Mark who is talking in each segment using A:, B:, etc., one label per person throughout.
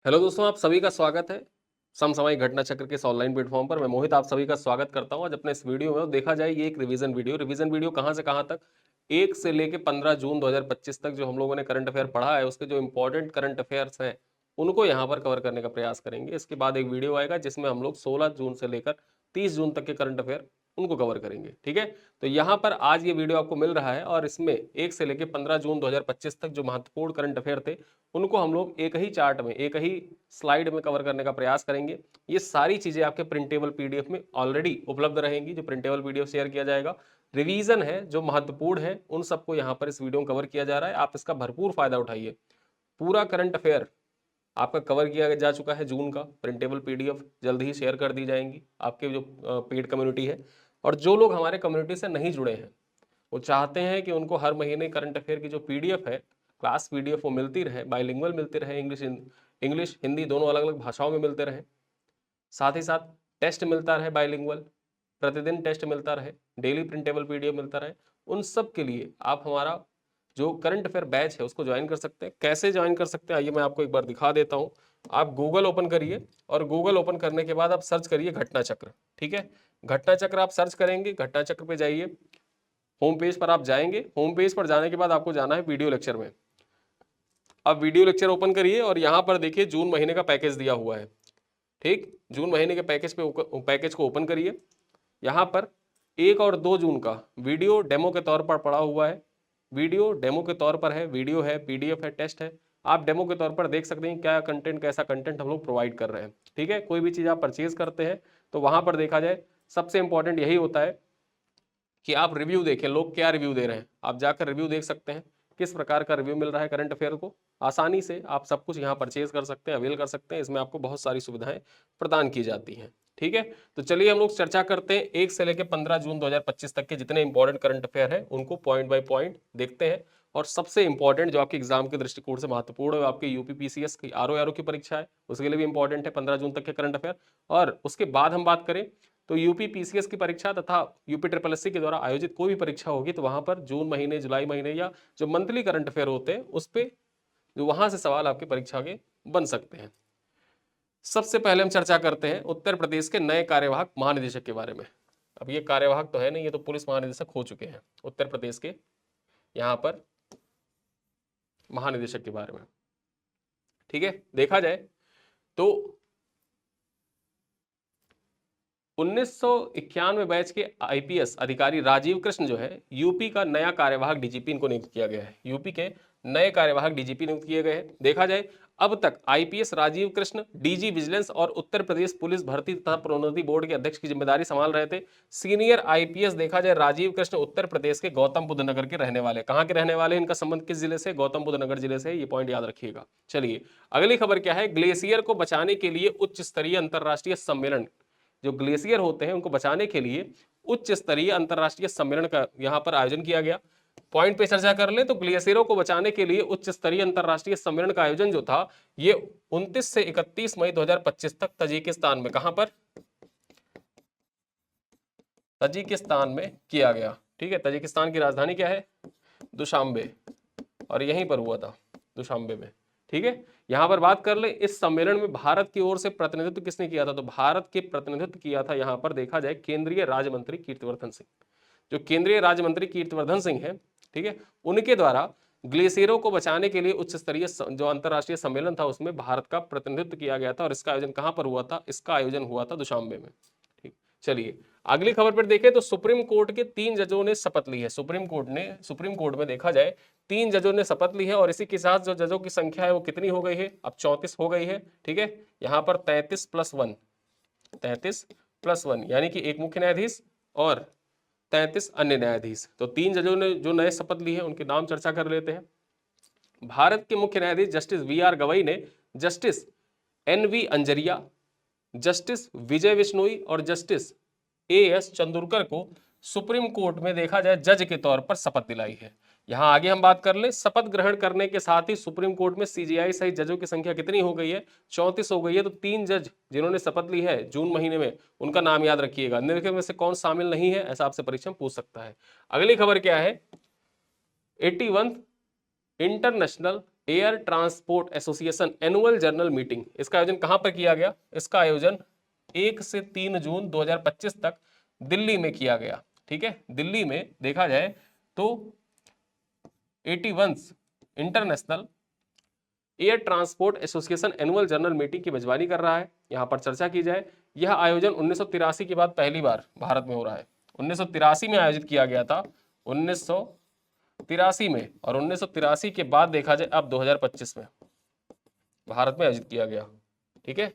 A: Hello दोस्तों, आप सभी का स्वागत है समसामयिक घटना चक्र के इस ऑनलाइन प्लेटफॉर्म पर। मैं मोहित आप सभी का स्वागत करता हूं। आज अपने इस वीडियो में देखा जाए ये एक रिवीजन वीडियो कहां से कहां तक 1 से लेके 15 जून 2025 तक जो हम लोगों ने करंट अफेयर पढ़ा है उसके जो इंपॉर्टेंट करंट अफेयर्स हैं उनको यहां पर कवर करने का प्रयास करेंगे। इसके बाद एक वीडियो आएगा जिसमें हम लोग 16 जून से लेकर 30 जून तक के करंट अफेयर उनको कवर करेंगे। ठीक है, तो यहाँ पर आज ये वीडियो आपको मिल रहा है और इसमें 1 से लेकर 15 जून 2025 तक जो महत्वपूर्ण करंट अफेयर थे उनको हम लोग एक ही चार्ट में, एक ही स्लाइड में कवर करने का प्रयास करेंगे। ये सारी चीजें आपके प्रिंटेबल पीडीएफ में ऑलरेडी उपलब्ध रहेंगी, जो प्रिंटेबल पीडीएफ शेयर किया जाएगा। रिवीजन है जो महत्वपूर्ण है उन सबको यहाँ पर इस वीडियो में कवर किया जा रहा है। आप इसका भरपूर फायदा उठाइए। पूरा करंट अफेयर आपका कवर किया जा चुका है। जून का प्रिंटेबल पीडीएफ जल्द ही शेयर कर दी जाएंगी आपके जो पेड कम्युनिटी है। और जो लोग हमारे कम्युनिटी से नहीं जुड़े हैं वो चाहते हैं कि उनको हर महीने करंट अफेयर की जो पीडीएफ है, क्लास पीडीएफ, वो मिलती रहे, बाइलिंगुअल मिलती रहे, इंग्लिश हिंदी दोनों अलग अलग भाषाओं में मिलते रहे। साथ ही साथ टेस्ट मिलता रहे बाइलिंगुअल, प्रतिदिन टेस्ट मिलता रहे, डेली प्रिंटेबल पीडीएफ मिलता रहे। उन सब के लिए आप हमारा जो करंट अफेयर बैच है उसको ज्वाइन कर सकते हैं। कैसे ज्वाइन कर सकते हैं आइए मैं आपको एक बार दिखा देता हूँ। आप गूगल ओपन करिए और गूगल ओपन करने के बाद आप सर्च करिए घटना चक्र। ठीक है, घटना चक्र आप सर्च करेंगे, घटना चक्र पे जाइए, होम पेज पर आप जाएंगे। होम पेज पर जाने के बाद आपको जाना है वीडियो लेक्चर में। अब वीडियो लेक्चर ओपन करिए और यहाँ पर देखिए जून महीने का पैकेज दिया हुआ है। ठीक, जून महीने के पैकेज को ओपन करिए। यहाँ पर 1 और 2 जून का वीडियो डेमो के तौर पर पड़ा हुआ है। वीडियो डेमो के तौर पर है, वीडियो है, पीडीएफ है, टेस्ट है। आप डेमो के तौर पर देख सकते हैं क्या कंटेंट, कैसा कंटेंट हम लोग प्रोवाइड कर रहे हैं। ठीक है, कोई भी चीज़ आप परचेज करते हैं तो वहाँ पर देखा जाए सबसे इंपॉर्टेंट यही होता है कि आप रिव्यू देखें, लोग क्या रिव्यू दे रहे हैं। आप जाकर रिव्यू देख सकते हैं किस प्रकार का रिव्यू मिल रहा है करंट अफेयर को। आसानी से आप सब कुछ यहाँ परचेज कर सकते हैं, अवेल कर सकते हैं। इसमें आपको बहुत सारी सुविधाएं प्रदान की जाती हैं। ठीक है, तो चलिए हम लोग चर्चा करते हैं 1 से लेकर 15 जून 2025 तक के जितने इंपॉर्टेंट करंट अफेयर है उनको पॉइंट बाय पॉइंट देखते हैं। और सबसे इंपॉर्टेंट जो आपके एग्जाम के दृष्टिकोण से महत्वपूर्ण है आपके यूपीपीसीएस की आरओ की परीक्षा है, उसके लिए भी इंपॉर्टेंट है 15 जून तक के करंट अफेयर। और उसके बाद हम बात करें तो यूपी पीसीएस की परीक्षा तथा यूपी ट्रिपल एससी के द्वारा आयोजित कोई भी परीक्षा होगी तो वहां पर जून महीने, जुलाई महीने या जो मंथली करंट अफेयर होते हैं उस पे जो वहां से सवाल आपके परीक्षा के बन सकते हैं। सबसे पहले हम चर्चा करते हैं उत्तर प्रदेश के नए कार्यवाहक महानिदेशक के बारे में। अब ये कार्यवाहक तो है नहीं, ये तो पुलिस महानिदेशक हो चुके हैं उत्तर प्रदेश के यहाँ पर महानिदेशक के बारे में। ठीक है, देखा जाए तो 1991 बैच के आईपीएस अधिकारी राजीव कृष्ण जो है यूपी का नया कार्यवाहक डीजीपी इनको नियुक्त किया गया है। यूपी के नए कार्यवाहक डीजीपी नियुक्त किए गए हैं। देखा जाए अब तक IPS Rajiv Krishna DG vigilance और उत्तर प्रदेश पुलिस भर्ती तथा प्रोन्नति बोर्ड के अध्यक्ष की जिम्मेदारी संभाल रहे थे। सीनियर आईपीएस देखा जाए राजीव कृष्ण उत्तर प्रदेश के गौतम बुद्ध नगर के रहने वाले। कहाँ के रहने वाले, इनका संबंध किस जिले से, गौतम बुद्ध नगर जिले से, ये पॉइंट याद रखिएगा। चलिए अगली खबर क्या है, ग्लेशियर को बचाने के लिए उच्च स्तरीय अंतरराष्ट्रीय सम्मेलन, जो ग्लेशियर होते हैं उनको बचाने के लिए उच्च स्तरीय अंतरराष्ट्रीय सम्मेलन का यहां पर आयोजन किया गया। पॉइंट पे चर्चा कर ले तो ग्लेशियरों को बचाने के लिए उच्च स्तरीय अंतरराष्ट्रीय सम्मेलन का आयोजन जो था ये 29 से 31 मई 2025 तक तजिकिस्तान में, कहां पर, तजिकिस्तान में किया गया। ठीक है, तजिकिस्तान की राजधानी क्या है, दुशांबे, और यहीं पर हुआ था दुशांबे में। ठीक है, यहां पर बात कर ले इस सम्मेलन में भारत की ओर से प्रतिनिधित्व किसने किया था, तो भारत के प्रतिनिधित्व किया था यहां पर देखा जाए केंद्रीय राज्य मंत्री कीर्तिवर्धन सिंह। जो केंद्रीय राज्य मंत्री कीर्तिवर्धन सिंह है, ठीक है, उनके द्वारा ग्लेशियरों को बचाने के लिए उच्च स्तरीय जो अंतरराष्ट्रीय सम्मेलन था उसमें भारत का प्रतिनिधित्व किया गया था। और इसका आयोजन कहां पर हुआ था, इसका आयोजन हुआ था दुशांबे में। ठीक, चलिए अगली खबर पर देखें तो सुप्रीम कोर्ट के 3 जजों ने शपथ ली है। सुप्रीम कोर्ट में देखा जाए 3 जजों ने शपथ ली है और इसी के साथ जो जजों की संख्या है वो कितनी हो गई है, अब 34 हो गई है। ठीक है, यहाँ पर 33 + 1, 33 + 1 यानी कि एक मुख्य न्यायाधीश और 33 अन्य न्यायाधीश। तो 3 जजों ने जो नए शपथ ली है उनके नाम चर्चा कर लेते हैं। भारत के मुख्य न्यायाधीश जस्टिस वी.आर. गवई ने justice N.V. Anjaria, justice Vijay Bishnoi और जस्टिस A.S. चंदुरकर को सुप्रीम कोर्ट में देखा जाए जज के तौर पर शपथ दिलाई है। यहां आगे हम बात कर ले, शपथ ग्रहण करने के साथ ही सुप्रीम कोर्ट में सीजीआई सहित जजों की संख्या कितनी हो गई है, 34 हो गई है। तो 3 जज जिन्होंने शपथ ली है जून महीने में उनका नाम याद रखिएगा। निम्नलिखित में से कौन शामिल नहीं है, ऐसा आपसे परीक्षा में पूछ सकता है। अगली खबर क्या है, 81 international air transport association annual general meeting, इसका आयोजन कहां पर किया गया? इसका आयोजन 1 से 3 जून 2025 तक दिल्ली में किया गया। ठीक है, दिल्ली में देखा जाए तो 81 international air transport association annual general meeting की मेजबानी कर रहा है। यहां पर चर्चा की जाए, यह आयोजन 1983 के बाद पहली बार भारत में हो रहा है। 1983 में आयोजित किया गया था, 1983 में, और 1983 के बाद देखा जाए अब 2025 में भारत में आयोजित किया गया। ठीक है,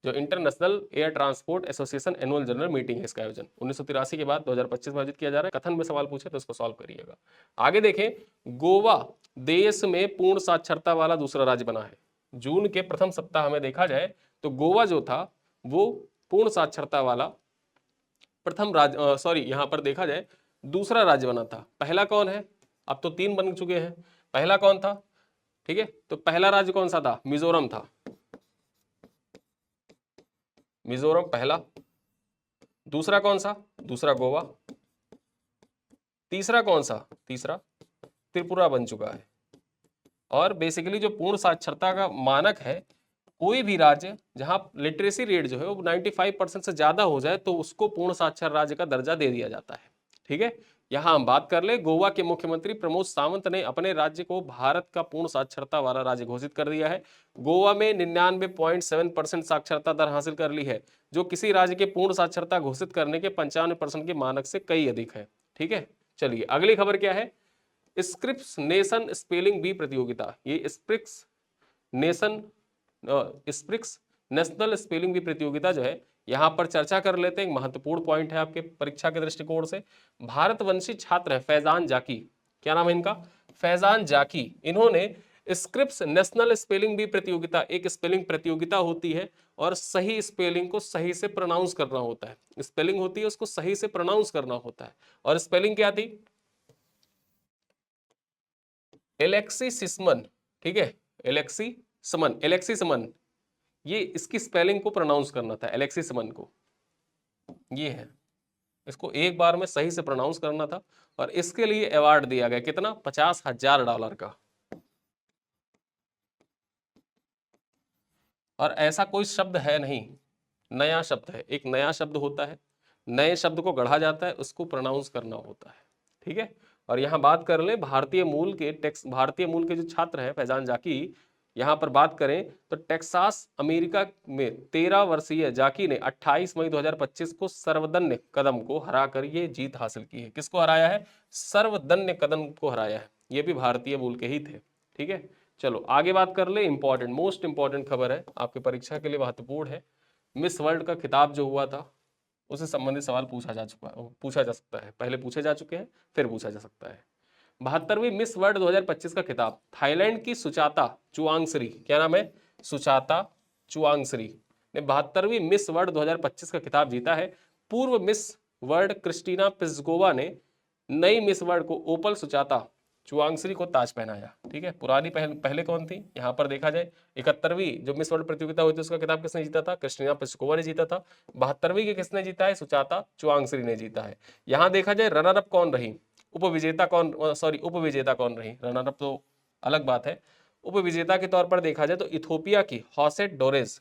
A: जो international air transport association annual general meeting है, इसका आयोजन 1983 के बाद 2025 में आयोजित किया जा रहा है। कथन में सवाल पूछे तो इसको सॉल्व करिएगा। आगे देखें, गोवा देश में पूर्ण साक्षरता वाला दूसरा राज्य बना है। जून के प्रथम सप्ताह में देखा जाए तो गोवा जो था वो पूर्ण साक्षरता वाला प्रथम राज्य, सॉरी यहां पर देखा जाए दूसरा राज्य बना था। पहला कौन है? अब तो 3 बन चुके हैं। पहला कौन था? ठीक है, तो पहला राज्य कौन सा था? मिजोरम था। मिजोरम पहला। दूसरा कौन सा? दूसरा गोवा। तीसरा कौन सा? तीसरा त्रिपुरा बन चुका है। और बेसिकली जो पूर्ण साक्षरता का मानक है, कोई भी राज्य जहां लिटरेसी रेट जो है वो 95% से ज्यादा हो जाए तो उसको पूर्ण साक्षर राज्य का दर्जा दे दिया जाता है। ठीक है, यहां हम बात कर ले, गोवा के मुख्यमंत्री प्रमोद सावंत ने अपने राज्य को भारत का पूर्ण साक्षरता वाला राज्य घोषित कर दिया है। गोवा में 99.7% साक्षरता दर हासिल कर ली है, जो किसी राज्य के पूर्ण साक्षरता घोषित करने के 95% के मानक से कई अधिक है। ठीक है, चलिए अगली खबर क्या है? स्क्रिप्स नेशन स्पेलिंग बी प्रतियोगिता। ये स्क्रिप्स नेशनल स्पेलिंग बी प्रतियोगिता जो है, यहां पर चर्चा कर लेते हैं। एक महत्वपूर्ण पॉइंट है आपके परीक्षा के दृष्टिकोण से। भारतवंशी छात्र है फैजान जाकी, क्या नाम है इनका? फैजान जाकी। इन्होंने स्क्रिप्स नेशनल स्पेलिंग बी प्रतियोगिता, एक स्पेलिंग प्रतियोगिता होती है और सही स्पेलिंग को सही से प्रोनाउंस करना होता है। स्पेलिंग होती है उसको सही से प्रोनाउंस करना होता है। और स्पेलिंग क्या थी? एलेक्सीसिमन। ठीक है, एलेक्सीसिमन, ये इसकी स्पेलिंग को प्रोनाउंस करना था, एलेक्सीसिमन को। ये है, इसको एक बार में सही से प्रोनाउंस करना था और इसके लिए अवार्ड दिया गया। कितना? $50,000 का। और ऐसा कोई शब्द है नहीं, नया शब्द है। एक नया शब्द होता है, नए शब्द को गढ़ा जाता है, उसको प्रोनाउंस करना होता है। ठीक है, और यहाँ बात कर ले भारतीय मूल के जो छात्र हैं फैजान जाकी, यहाँ पर बात करें तो टेक्सास अमेरिका में 13 वर्षीय जाकी ने 28 मई 2025 को सर्वदन्य कदम को हराकर ये जीत हासिल की है। किसको हराया है? सर्वदन्य कदम को हराया है। ये भी भारतीय मूल के ही थे। ठीक है, चलो आगे बात कर ले। इंपॉर्टेंट, मोस्ट इंपॉर्टेंट खबर है, आपके परीक्षा के लिए महत्वपूर्ण है। मिस वर्ल्ड का खिताब जो हुआ था उससे संबंधित सवाल पूछा जा सकता है। पहले पूछे जा चुके हैं, फिर पूछा जा सकता है। 72वीं मिस वर्ल्ड 2025 का खिताब थाईलैंड की सुचाता चुआंगश्री, क्या नाम है? सुचाता चुआंगश्री ने 72वीं मिस वर्ल्ड 2025 का खिताब जीता है। पूर्व मिस वर्ल्ड क्रिस्टीना पिस्कोवा ने नई मिस वर्ल्ड को ओपल सुचाता चुआंगश्री को ताज पहनाया। ठीक है, पुरानी पहले कौन थी? यहाँ पर देखा जाए 71वीं जो मिस वर्ल्ड प्रतियोगिता हुई थी उसका खिताब किसने जीता था? क्रिस्टीना पिस्कोवा ने जीता था। 72वीं के किसने जीता है? सुचाता चुआंगश्री ने जीता है। यहाँ देखा जाए रनर अप कौन रही, उपविजेता कौन रही? रनर अप तो अलग बात है। उपविजेता के तौर पर देखा जाए तो इथोपिया की हॉसेट डोरेजे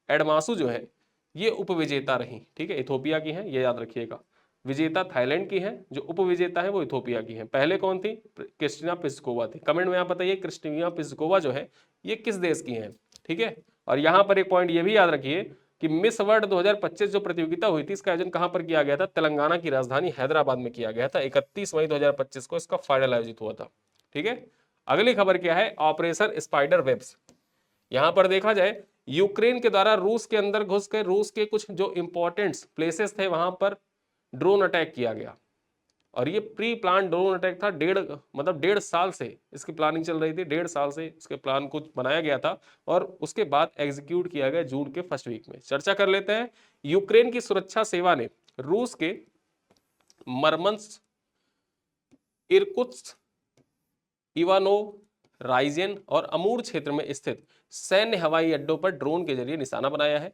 A: एडमासू जो है ये उपविजेता रही। ठीक है, इथोपिया की है, ये याद रखिएगा। विजेता थाईलैंड की है, जो उपविजेता है वो इथोपिया की है। पहले कौन थी? क्रिस्टीना पिस्कोवा थी। कमेंट में आप बताइए क्रिस्टीना पिस्कोवा जो है ये किस देश की है। ठीक है, और यहाँ पर एक पॉइंट ये भी याद रखिए कि मिस वर्ल्ड 2025 जो प्रतियोगिता हुई थी इसका आयोजन कहां पर किया गया था? तेलंगाना की राजधानी हैदराबाद में किया गया था। 31 मई 2025 को इसका फाइनल आयोजित हुआ था। ठीक है, अगली खबर क्या है? Operation spider webs. यहां पर देखा जाए यूक्रेन के द्वारा रूस के अंदर घुस के रूस के कुछ जो इंपॉर्टेंट प्लेसेस थे वहां पर ड्रोन अटैक किया गया। और ये प्री प्लान ड्रोन अटैक था। 1.5 साल से इसकी प्लानिंग चल रही थी। 1.5 साल से इसके प्लान को बनाया गया था और उसके बाद एग्जीक्यूट किया गया जून के फर्स्ट वीक में। चर्चा कर लेते हैं। यूक्रेन की सुरक्षा सेवा ने रूस के मरमंस्क, इरकुत्स्क, इवानोव, राइजेन और अमूर क्षेत्र में स्थित सैन्य हवाई अड्डों पर ड्रोन के जरिए निशाना बनाया है।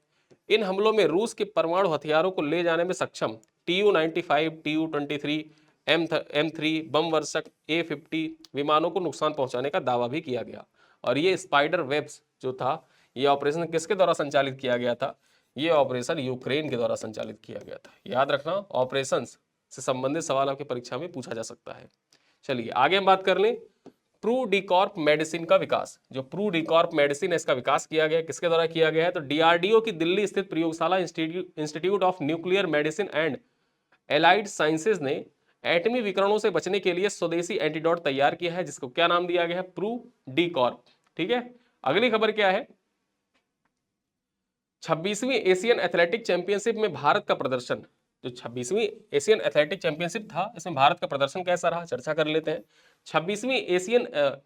A: इन हमलों में रूस के परमाणु हथियारों को ले जाने में सक्षम TU-95, TU-23 M3 बम वर्षक A50 विमानों को नुकसान पहुंचाने का दावा भी किया गया। और ये स्पाइडर वेब्स जो था, ये ऑपरेशन किसके द्वारा संचालित किया गया था? ये ऑपरेशन यूक्रेन के द्वारा संचालित किया गया था। याद रखना, ऑपरेशंस से संबंधित सवाल आपकी परीक्षा में पूछा जा सकता है। चलिए आगे हम बात कर लें प्रूडिकॉर्प मेडिसिन का विकास। जो प्रूडिकॉर्प मेडिसिन है, इसका विकास किया गया, किसके द्वारा किया गया है? तो डीआरडीओ की दिल्ली स्थित प्रयोगशाला institute of nuclear medicine and allied sciences ने एटमी विकिरणों से बचने के लिए स्वदेशी एंटीडोट तैयार किया है, जिसको क्या नाम दिया गया है? प्रूडिकॉर्प। ठीक है, अगली खबर क्या है? 26वीं एशियन एथलेटिक चैंपियनशिप में भारत का प्रदर्शन। जो 26वीं एशियन एथलेटिक चैंपियनशिप था, इसमें भारत का प्रदर्शन कैसा रहा, चर्चा कर लेते हैं। 26वीं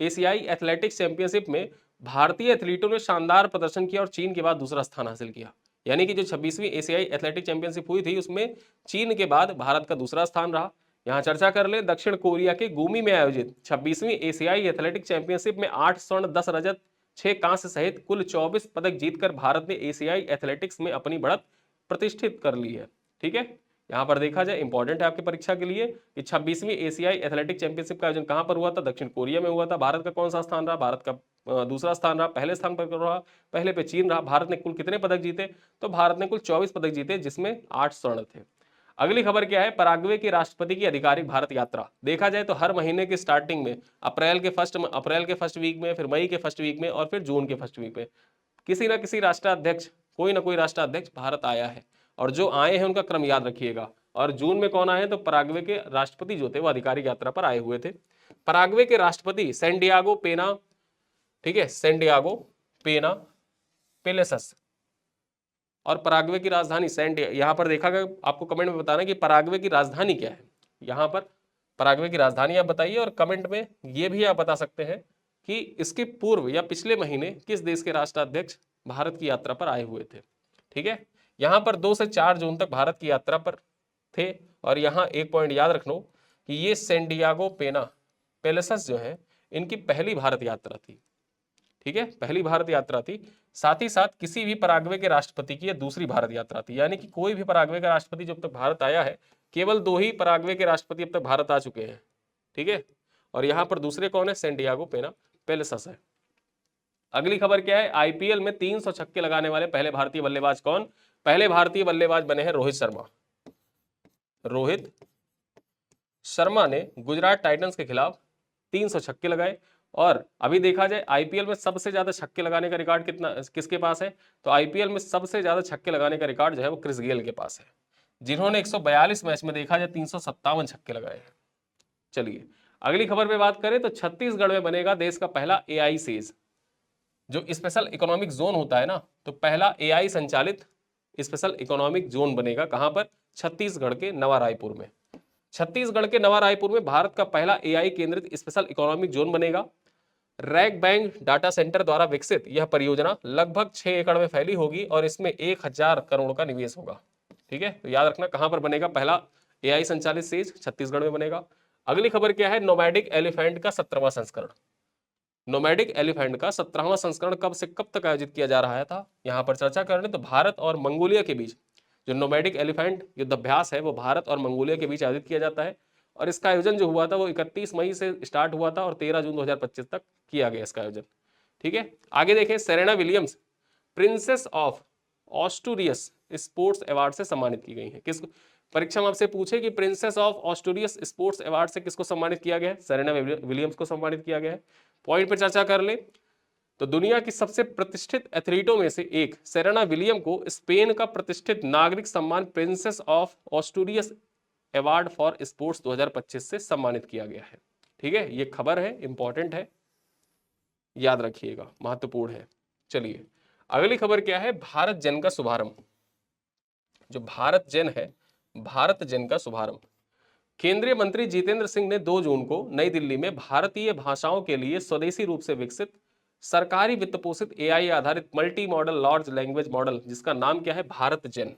A: एशियाई एथलेटिक्स चैंपियनशिप में भारतीय एथलीटों ने शानदार प्रदर्शन किया और चीन के बाद दूसरा स्थान हासिल किया। यानी कि जो 26वीं एशियाई एथलेटिक चैंपियनशिप हुई थी, उसमें चीन के बाद भारत का दूसरा स्थान रहा। यहाँ चर्चा कर ले, दक्षिण कोरिया के गुमी में आयोजित 26वीं एशियाई एथलेटिक चैंपियनशिप में 8 स्वर्ण 10 रजत 6 कांस्य सहित कुल 24 पदक जीतकर भारत ने एशियाई एथलेटिक्स में अपनी बढ़त प्रतिष्ठित कर ली है। ठीक है, यहाँ पर देखा जाए, इंपॉर्टेंट है आपकी परीक्षा के लिए कि 26वीं एशियाई एथलेटिक चैंपियनशिप का आयोजन कहाँ पर हुआ था? दक्षिण कोरिया में हुआ था। भारत का कौन सा स्थान रहा? भारत का दूसरा स्थान रहा। पहले स्थान पर रहा, पहले पे चीन रहा। भारत ने कुल कितने पदक जीते? तो भारत ने कुल 24 पदक जीते, जिसमें 8 स्वर्ण थे। अगली खबर क्या है? पराग्वे के राष्ट्रपति की आधिकारिक भारत यात्रा। देखा जाए तो हर महीने की स्टार्टिंग में अप्रैल के फर्स्ट वीक में, फिर मई के फर्स्ट वीक में और फिर जून के फर्स्ट वीक में किसी ना किसी राष्ट्राध्यक्ष, कोई ना कोई राष्ट्राध्यक्ष भारत आया है। और जो आए हैं उनका क्रम याद रखिएगा। और जून में कौन आए? तो पराग्वे के राष्ट्रपति जो थे वो आधिकारिक यात्रा पर आए हुए थे। पराग्वे के राष्ट्रपति सैंडियागो पेना, ठीक है, सैंडियागो पेना पेलेसस। और पराग्वे की राजधानी यहाँ पर देखा गया, आपको कमेंट में बताना कि पराग्वे की राजधानी क्या है। यहाँ पर पराग्वे की राजधानी आप बताइए, और कमेंट में ये भी आप बता सकते हैं कि इसके पूर्व या पिछले महीने किस देश के राष्ट्राध्यक्ष भारत की यात्रा पर आए हुए थे। ठीक है, यहाँ पर 2 से 4 जून तक भारत की यात्रा पर थे। और यहाँ एक पॉइंट याद रखना कि ये सैंडियागो पेना पेलेसस जो है, इनकी पहली भारत यात्रा थी। ठीक है, पहली भारत यात्रा थी। साथ ही साथ किसी भी पराग्वे के राष्ट्रपति की यह दूसरी भारत यात्रा थी। यानी कि कोई भी पराग्वे का राष्ट्रपति जब तक भारत आया है, केवल 2 ही पराग्वे के राष्ट्रपति अब तक भारत आ चुके हैं। ठीक है, और यहाँ पर दूसरे कौन है? सैंडियागो पेना पेलेसस है। अगली खबर क्या है? आईपीएल में 300 छक्के लगाने वाले पहले भारतीय बल्लेबाज कौन? पहले भारतीय बल्लेबाज बने हैं रोहित शर्मा। रोहित शर्मा ने गुजरात टाइटंस के खिलाफ 300 छक्के लगाए। और अभी देखा जाए आईपीएल में सबसे ज्यादा छक्के लगाने का रिकॉर्ड किसके पास है? तो आईपीएल में सबसे ज्यादा छक्के लगाने का रिकॉर्ड जो है वो क्रिस गेल के पास है, जिन्होंने 142 मैच में देखा जाए 357 छक्के लगाए हैं। चलिए अगली खबर पे बात करें तो छत्तीसगढ़ में बनेगा देश का पहला एआई सेज। जो स्पेशल इकोनॉमिक जोन होता है ना, तो पहला एआई संचालित स्पेशल इकोनॉमिक जोन बनेगा। कहां पर? छत्तीसगढ़ के नवा रायपुर में। छत्तीसगढ़ के नवा रायपुर में भारत का पहला एआई केंद्रित स्पेशल इकोनॉमिक जोन बनेगा। रैग बैंक डाटा सेंटर द्वारा विकसित यह परियोजना लगभग 6 एकड़ में फैली होगी और इसमें 1000 करोड़ का निवेश होगा। ठीक है, तो याद रखना कहां पर बनेगा पहला एआई संचालित सेज? छत्तीसगढ़ में बनेगा। अगली खबर क्या है? नोमैडिक एलिफेंट का 17वां संस्करण। नोमैडिक एलिफेंट का 17वां संस्करण कब से कब तक आयोजित किया जा रहा था? यहां पर चर्चा करने तो भारत और मंगोलिया के बीच जो नोमैडिक एलिफेंट युद्धाभ्यास है वो भारत और मंगोलिया के बीच आयोजित किया जाता है। और इसका आयोजन जो हुआ था वो 31 मई से स्टार्ट हुआ था और 13 जून 2025 तक किया गया इसका आयोजन। ठीक है, आगे देखें, Serena Williams princess of Asturias sports award से सम्मानित की गई है। किसको परीक्षा में आपसे पूछे कि princess of Asturias sports award से किसको सम्मानित किया गया है? सेरेना विलियम्स को सम्मानित किया गया है। पॉइंट पर चर्चा कर ले तो दुनिया की सबसे प्रतिष्ठित एथलीटों में से एक सेरेना विलियम को स्पेन का प्रतिष्ठित नागरिक सम्मान princess of Asturias award for sports 2025 से सम्मानित किया गया है। ठीक है, ये खबर है, इंपॉर्टेंट है, याद रखिएगा, महत्वपूर्ण है। चलिए अगली खबर क्या है? भारत जेन का शुभारंभ। जो भारत जेन है, भारत जेन का शुभारंभ केंद्रीय मंत्री जितेंद्र सिंह ने 2 जून को नई दिल्ली में भारतीय भाषाओं के लिए स्वदेशी रूप से विकसित सरकारी वित्त पोषित एआई आधारित multi modal large language model, जिसका नाम क्या है? भारत जेन।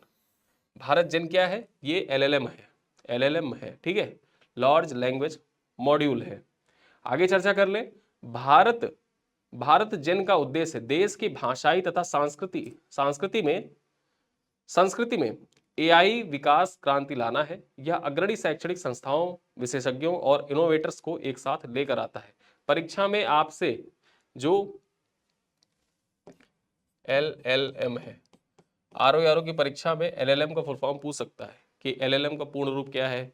A: भारत जेन क्या है? ये एलएलएम है, एलएलएम है। ठीक है, लार्ज लैंग्वेज मॉड्यूल है। आगे चर्चा कर ले। भारत जेन का उद्देश्य देश की भाषाई तथा संस्कृति में एआई विकास क्रांति लाना है। यह अग्रणी शैक्षणिक संस्थाओं, विशेषज्ञों और इनोवेटर्स को एक साथ लेकर आता है। परीक्षा में आपसे जो LLM है, आरओ की परीक्षा में LLM का फुल फॉर्म पूछ सकता है कि LLM का पूर्ण रूप क्या है,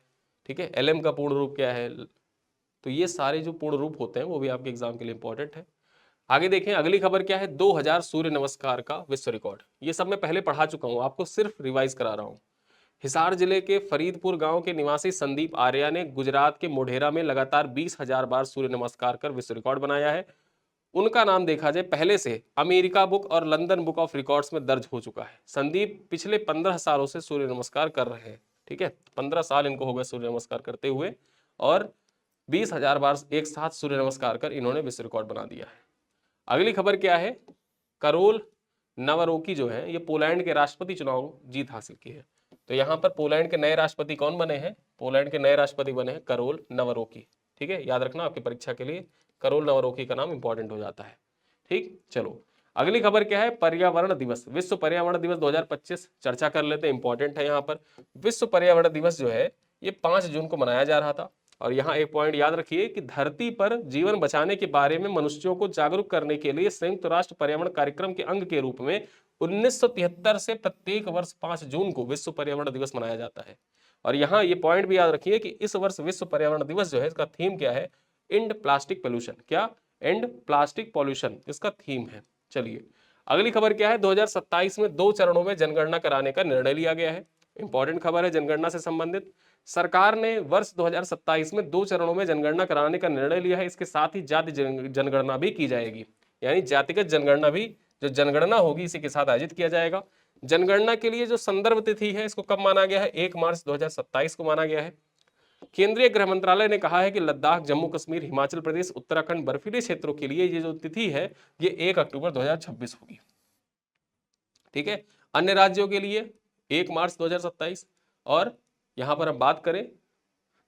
A: ठीक है, LM का पूर्ण रूप क्या है। तो ये सारे जो पूर्ण रूप होते हैं वो भी आपके एग्जाम के लिए इंपॉर्टेंट है। आगे देखें, अगली खबर क्या है, 2000 सूर्य नमस्कार का विश्व रिकॉर्ड। ये सब मैं पहले पढ़ा चुका हूं, आपको सिर्फ रिवाइज करा रहा हूं। हिसार जिले के फरीदपुर गांव के निवासी संदीप आर्या ने गुजरात के मोढेरा में लगातार 20,000 बार सूर्य नमस्कार कर विश्व रिकॉर्ड बनाया है। उनका नाम देखा जाए पहले से अमेरिका बुक और लंदन बुक ऑफ रिकॉर्ड्स में दर्ज हो चुका है। संदीप पिछले 15 सालों से सूर्य नमस्कार कर रहे हैं, ठीक है, 15 साल इनको हो गए सूर्य नमस्कार करते हुए, और 20,000 बार एक साथ सूर्य नमस्कार कर इन्होंने विश्व रिकॉर्ड बना दिया है। अगली खबर क्या है, करोल नवरोकी जो है ये पोलैंड के राष्ट्रपति चुनाव जीत हासिल की है। तो यहाँ पर पोलैंड के नए राष्ट्रपति कौन बने हैं, पोलैंड के नए राष्ट्रपति बने हैं करोल नवरोकी, ठीक है, याद रखना आपकी परीक्षा के लिए करोल नवरोकी का नाम इंपॉर्टेंट हो जाता है। ठीक, चलो अगली खबर क्या है, पर्यावरण दिवस, विश्व पर्यावरण दिवस 2025 चर्चा कर लेते हैं, इंपॉर्टेंट है यहाँ पर। विश्व पर्यावरण दिवस जो है ये 5 जून को मनाया जा रहा था, और यहाँ एक पॉइंट याद रखिए कि धरती पर जीवन बचाने के बारे में मनुष्यों को जागरूक करने के लिए संयुक्त राष्ट्र पर्यावरण कार्यक्रम के अंग के रूप में 1973 से प्रत्येक वर्ष 5 जून को विश्व पर्यावरण दिवस मनाया जाता है। और यहाँ ये पॉइंट भी याद रखिए कि इस वर्ष विश्व पर्यावरण दिवस जो है इसका थीम क्या है, एंड प्लास्टिक पोल्यूशन। क्या, एंड प्लास्टिक पॉल्यूशन इसका थीम है। चलिए अगली खबर क्या है, 2027 में 2 चरणों में जनगणना कराने का निर्णय लिया गया है। इंपॉर्टेंट खबर है जनगणना से संबंधित। सरकार ने वर्ष 2027 में 2 चरणों में जनगणना कराने का निर्णय लिया है। इसके साथ ही जाति जनगणना भी की जाएगी, यानी जातिगत जनगणना भी, जो जनगणना होगी इसी के साथ आयोजित किया जाएगा। जनगणना के लिए जो संदर्भ तिथि है इसको कब माना गया है, 1 मार्च 2027 को माना गया है। केंद्रीय गृह मंत्रालय ने कहा है कि लद्दाख, जम्मू कश्मीर, हिमाचल प्रदेश, उत्तराखंड बर्फीले क्षेत्रों के लिए ये जो तिथि है ये 1 अक्टूबर 2026 होगी, ठीक है। अन्य राज्यों के लिए 1 मार्च 2027, और यहां पर हम बात करें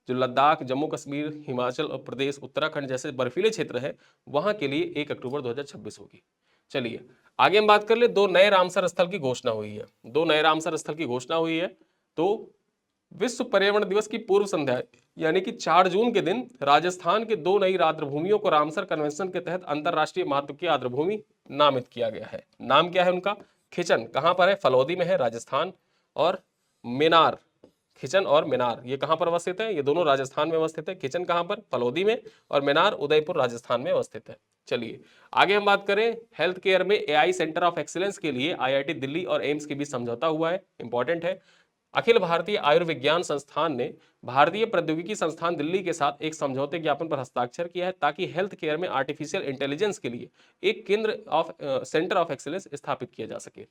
A: जो लद्दाख, जम्मू कश्मीर, हिमाचल प्रदेश, उत्तराखंड जैसे बर्फीले क्षेत्र है वहां के लिए 1 अक्टूबर 2026 होगी। चलिए आगे हम बात कर ले, 2 नए रामसर स्थल की घोषणा हुई है। 2 नए रामसर स्थल की घोषणा हुई है। तो विश्व पर्यावरण दिवस की पूर्व संध्या यानी कि 4 जून के दिन राजस्थान के 2 नई आर्द्रभूमियों को रामसर कन्वेंशन के तहत अंतरराष्ट्रीय महत्व की आर्द्रभूमि नामित किया गया है। नाम क्या है उनका, खिचन कहां पर है, फलौदी में है राजस्थान, और मिनार, खिचन और मिनार ये कहां पर अवस्थित है, ये दोनों राजस्थान में अवस्थित है। खिचन कहां पर, फलौदी में, और मिनार उदयपुर राजस्थान में अवस्थित है। चलिए आगे हम बात करें, हेल्थ केयर में एआई सेंटर ऑफ एक्सीलेंस के लिए आईआईटी दिल्ली और एम्स के बीच समझौता हुआ है, इंपॉर्टेंट है। अखिल भारतीय आयुर्विज्ञान संस्थान ने भारतीय प्रौद्योगिकी संस्थान दिल्ली के साथ एक समझौते ज्ञापन पर हस्ताक्षर किया है ताकि हेल्थ केयर में आर्टिफिशियल इंटेलिजेंस के लिए एक केंद्र सेंटर ऑफ एक्सीलेंस स्थापित किया जा सके।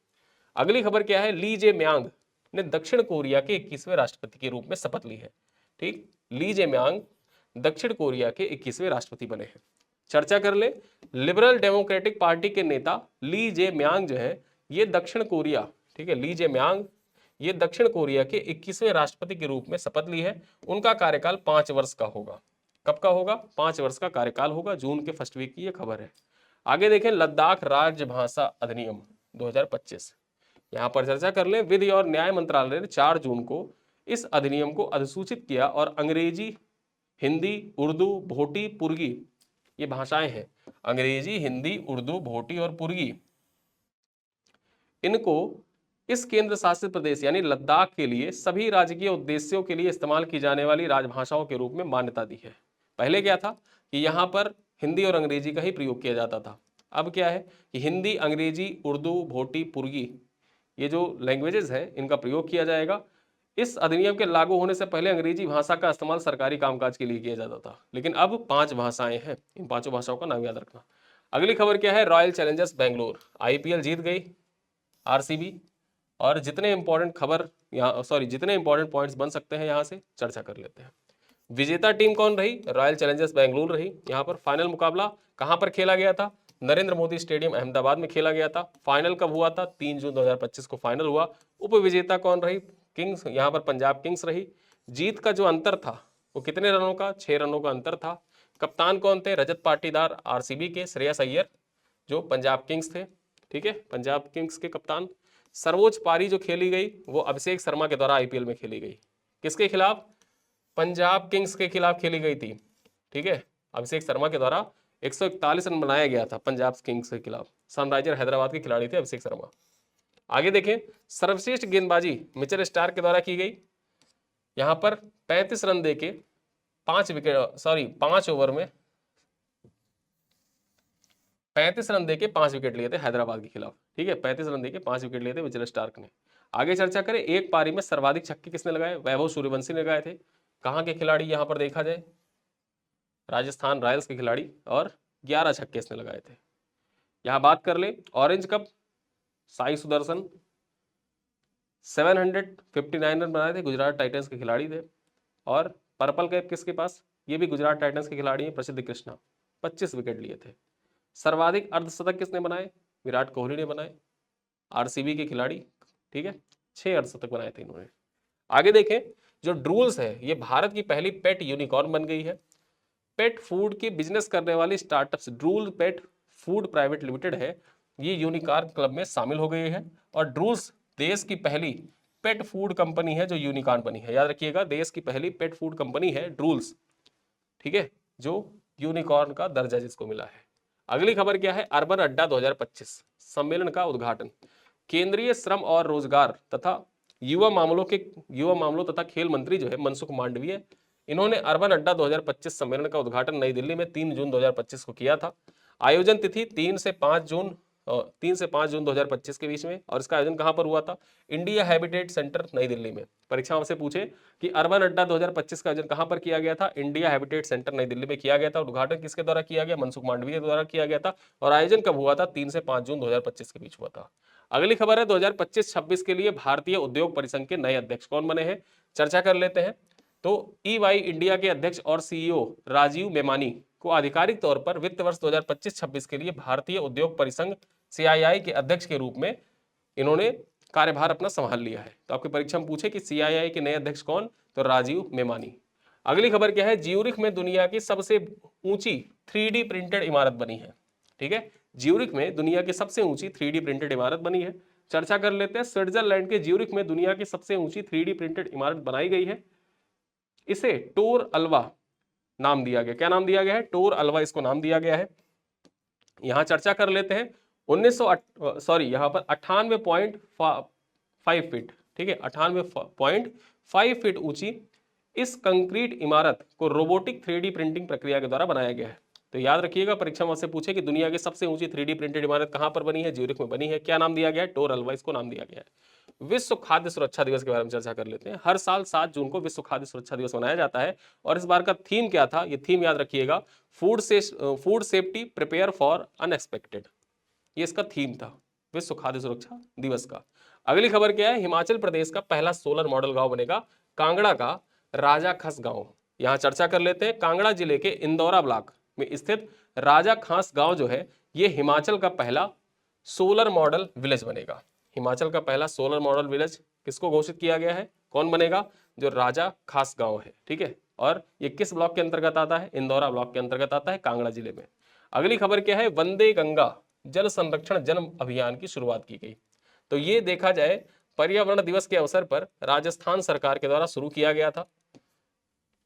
A: अगली खबर क्या है, ली जे म्यांग ने दक्षिण कोरिया के 21वें राष्ट्रपति के रूप में शपथ ली है। ठीक, ली जे म्यांग दक्षिण कोरिया के 21वें राष्ट्रपति बने हैं। चर्चा कर ले, लिबरल डेमोक्रेटिक पार्टी के नेता ली जे म्यांग जो है ये दक्षिण कोरिया, ठीक है, ली जे म्यांग ये दक्षिण कोरिया के 21वें राष्ट्रपति के रूप में शपथ ली है। उनका कार्यकाल 5 वर्ष का होगा। कब का होगा, 5 वर्ष का कार्यकाल होगा। जून के फर्स्ट वीक की ये खबर है। आगे देखें, लद्दाख राजभाषा अधिनियम 2025, यहां पर चर्चा कर लें। विधि और न्याय मंत्रालय ने 4 जून को इस अधिनियम को अधिसूचित किया और अंग्रेजी, हिंदी, उर्दू, भोटी, पुर्गी ये भाषाएं हैं। अंग्रेजी, हिंदी, उर्दू, भोटी और पुर्गी, इनको इस केंद्र शासित प्रदेश यानी लद्दाख के लिए सभी राजकीय उद्देश्यों के लिए इस्तेमाल की जाने वाली राजभाषाओं के रूप में मान्यता दी है। पहले क्या था कि यहाँ पर हिंदी और अंग्रेजी का ही प्रयोग किया जाता था। अब क्या है कि हिंदी, अंग्रेजी, उर्दू, भोटी, पुर्गी ये जो लैंग्वेजेस हैं इनका प्रयोग किया जाएगा। इस अधिनियम के लागू होने से पहले अंग्रेजी भाषा का इस्तेमाल सरकारी कामकाज के लिए किया जाता था, लेकिन अब 5 भाषाएं हैं। इन 5 भाषाओं का नाम याद रखना। अगली खबर क्या है, रॉयल चैलेंजर्स बेंगलोर आईपीएल जीत गई, आरसीबी। और जितने इंपॉर्टेंट खबर यहाँ जितने इंपॉर्टेंट पॉइंट्स बन सकते हैं यहाँ से चर्चा कर लेते हैं। विजेता टीम कौन रही, रॉयल चैलेंजर्स बेंगलुरु रही। यहाँ पर फाइनल मुकाबला कहाँ पर खेला गया था, नरेंद्र मोदी स्टेडियम अहमदाबाद में खेला गया था। फाइनल कब हुआ था, 3 जून 2025 को फाइनल हुआ। उपविजेता कौन रही, किंग्स, यहाँ पर पंजाब किंग्स रही। जीत का जो अंतर था वो कितने रनों का, 6 रनों का अंतर था। कप्तान कौन थे, रजत पाटीदार आरसीबी के, श्रेयस अय्यर जो पंजाब किंग्स थे, ठीक है, पंजाब किंग्स के कप्तान। सर्वोच्च पारी जो खेली गई वो अभिषेक शर्मा के द्वारा आईपीएल में खेली गई। किसके खिलाफ? पंजाब किंग्स के खिलाफ खेली गई थी। ठीक है, अभिषेक शर्मा के द्वारा 141 रन बनाया गया था पंजाब किंग्स के खिलाफ। सनराइजर हैदराबाद के खिलाड़ी थे अभिषेक शर्मा। आगे देखें, सर्वश्रेष्ठ गेंदबाजी मिचेल स्टार्क के द्वारा की गई। यहां पर 35 रन देके 5 ओवर में 35 रन देके 5 विकेट लिए थे हैदराबाद के खिलाफ। ठीक है, 35 रन देके 5 विकेट लिए थे मिचेल स्टार्क ने। आगे चर्चा करें, एक पारी में सर्वाधिक छक्के किसने लगाए? वैभव सूर्यवंशी ने लगाए थे। कहां के खिलाड़ी? यहां पर देखा जाए राजस्थान रॉयल्स के खिलाड़ी, और 11 छक्के इसने लगाए थे। यहां बात कर ले orange cup, Sai Sudarshan 759 run बनाए थे, गुजरात टाइटंस के खिलाड़ी थे। और पर्पल कैप किसके पास? ये भी गुजरात टाइटंस के खिलाड़ी हैं, प्रसिद्ध कृष्णा, 25 विकेट लिए थे। सर्वाधिक अर्धशतक किसने बनाए? विराट कोहली ने बनाए, आरसीबी के खिलाड़ी। ठीक है, 6 अर्धशतक बनाए थे इन्होंने। आगे देखें, जो ड्रूल्स है ये भारत की पहली पेट यूनिकॉर्न बन गई है। पेट फूड की बिजनेस करने वाली startups drool pet food private limited है, ये यूनिकॉर्न क्लब में शामिल हो गई है। और ड्रूल्स देश की पहली पेट फूड कंपनी है जो यूनिकॉर्न बनी है। याद रखिएगा, देश की पहली पेट फूड कंपनी है ड्रूल्स। ठीक है, जो यूनिकॉर्न का दर्जा जिसको मिला है। अगली खबर क्या है? अर्बन अड्डा 2025 सम्मेलन का उद्घाटन केंद्रीय श्रम और रोजगार तथा युवा मामलों तथा खेल मंत्री जो है मनसुख मांडविया, इन्होंने अर्बन अड्डा 2025 सम्मेलन का उद्घाटन नई दिल्ली में 3 जून 2025 को किया था। आयोजन तिथि 3 से 5 जून 2025 के बीच में। और इसका आयोजन कहां पर हुआ था? इंडिया हैबिटेट सेंटर नई दिल्ली में। परीक्षा से पूछे कि अर्बन अड्डा 2025 का आयोजन कहां पर किया गया था? इंडिया हैबिटेट सेंटर नई दिल्ली में किया गया था। उद्घाटन किसके द्वारा किया गया? मनसुख मांडविया के द्वारा किया गया था। और आयोजन कब हुआ था? 3 से 5 जून 2025 के बीच हुआ था। अगली खबर है 2025-26 के लिए भारतीय उद्योग परिसंघ के नए अध्यक्ष कौन बने हैं, चर्चा कर लेते हैं। तो ईवाई इंडिया के अध्यक्ष और सीईओ राजीव मेमानी को आधिकारिक तौर पर वित्त वर्ष 2025-26 के लिए भारतीय उद्योग परिसंघ सीआईआई के अध्यक्ष के रूप में इन्होंने कार्यभार अपना संभाल लिया है। तो आपकी परीक्षा में पूछे कि सीआईआई के नए अध्यक्ष कौन, तो राजीव मेमानी। अगली खबर क्या है? ज्यूरिख में दुनिया की सबसे ऊंची 3D प्रिंटेड इमारत बनी है। ठीक है, ज्यूरिख में दुनिया की सबसे ऊंची 3D प्रिंटेड इमारत बनी है। चर्चा कर लेते हैं, स्विट्जरलैंड के ज्यूरिख में दुनिया की सबसे ऊंची 3D प्रिंटेड इमारत बनाई गई है। इसे टोर अल्वा नाम दिया गया। क्या नाम दिया गया है? टोर अल्वा इसको नाम दिया गया है। यहां चर्चा कर लेते हैं, यहाँ पर 98.5 फीट, ठीक है, 98.5 फीट ऊंची इस कंक्रीट इमारत को रोबोटिक 3D प्रिंटिंग प्रक्रिया के द्वारा बनाया गया है। तो याद रखिएगा, परीक्षा में से पूछे कि दुनिया की सबसे ऊंची 3D प्रिंटेड इमारत कहां पर बनी है? ज्यूरिख में बनी है। क्या नाम दिया गया है? टोर अल्वा इसको नाम दिया गया है। विश्व खाद्य सुरक्षा दिवस के बारे में चर्चा कर लेते हैं। हर साल 7 जून को विश्व खाद्य सुरक्षा दिवस मनाया जाता है। और इस बार का थीम क्या था? ये थीम याद रखिएगा, food safety prepare for unexpected, ये इसका थीम था विश्व खाद्य सुरक्षा दिवस का। अगली खबर क्या है? हिमाचल प्रदेश का पहला सोलर मॉडल गांव बनेगा कांगड़ा का राजा खास गांव। यहां चर्चा कर लेते हैं, कांगड़ा जिले के इंदौरा ब्लॉक में स्थित राजा खास गांव जो है ये हिमाचल का पहला सोलर मॉडल विलेज बनेगा। हिमाचल का पहला सोलर मॉडल विलेज किसको घोषित किया गया है? कौन बनेगा? जो राजा खास गांव है। ठीक है, और ये किस ब्लॉक के अंतर्गत आता है? इंदौरा ब्लॉक के अंतर्गत आता है, कांगड़ा जिले में। अगली खबर क्या है? वंदे गंगा जल संरक्षण जन अभियान की शुरुआत की गई। तो ये देखा जाए पर्यावरण दिवस के अवसर पर राजस्थान सरकार के द्वारा शुरू किया गया था।